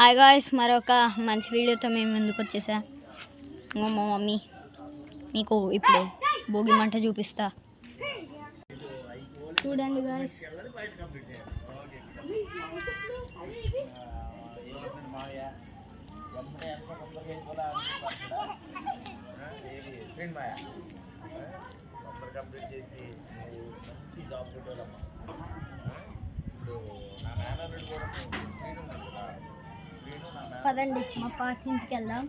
Hi guys, మరొక మంచి వీడియోతో మేము ముందుకు వచ్చేసా. మా మమ్మీ మీకు ఇప్పుడు భోగి మంట చూపిస్తా, చూడండి గాయ్స్. పదండి మా పాత ఇంటికి వెళ్దాం.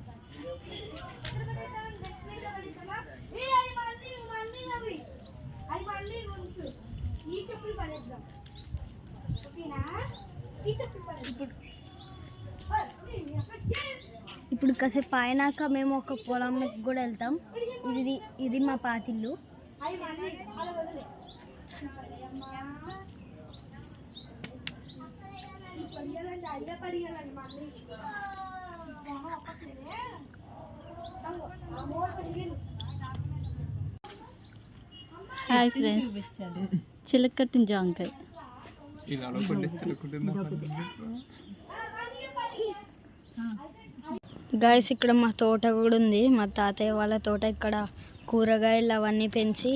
ఇప్పుడు కాసేపు అయినాక మేము ఒక పొలంకి కూడా వెళ్తాం. ఇది మా పాతిల్లు. హాయ్ ఫ్రెండ్స్, చిలకట్టిన జాంకాయ. గాయస్, ఇక్కడ మా తోట కూడా ఉంది. మా తాతయ్య వాళ్ళ తోట. ఇక్కడ కూరగాయలు అవన్నీ పెంచి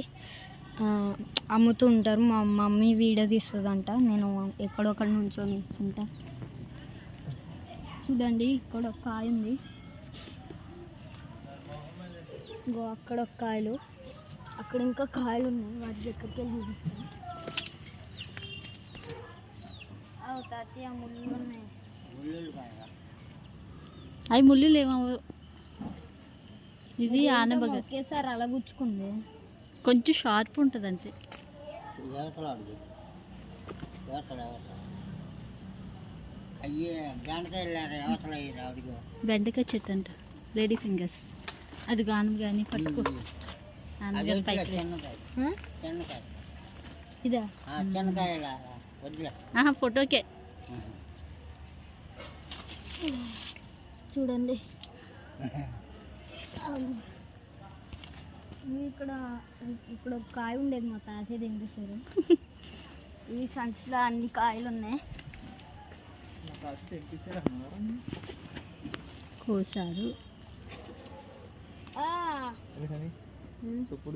అమ్ముతూ ఉంటారు. మా మమ్మీ వీడియో తీస్తుందంట, నేను ఎక్కడొక్కడ నుంచొని ఉంటా. చూడండి, ఇక్కడ ఒక కాయ ఉంది, ఇంకో అక్కడ ఒక కాయలు, అక్కడ ఇంకా కాయలు ఉన్నాయి. వాటి దగ్గరికి వెళ్ళి చూపిస్తాను. తాతయ్య ముళ్ళు ఉన్నాయి. అవి ముళ్ళు లేవా? ఇది ఆనబగ ఒకేసారి అలా గుచ్చుకుంది. కొంచెం షార్ప్ ఉంటుంది అంతే. బెండకాయ చెట్టు అంట, లేడీ ఫింగర్స్. అది గానం కానీ పట్టుకో. ఇదా ఫోటోకే. చూడండి, ఇక్కడ ఒక కాయ ఉండేది, మా తాతయ్య తినిపిస్తారు. ఈ సంచిలో అన్ని కాయలు ఉన్నాయి. కోసారు,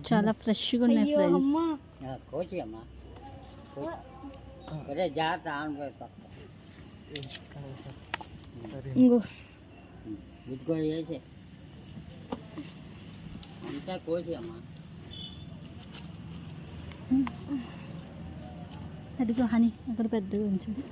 చాలా ఫ్రెష్గా ఉన్నాయి ఫ్రెండ్స్. అదిగో హనీ, అక్కడ పెద్దగా ఉంచండి.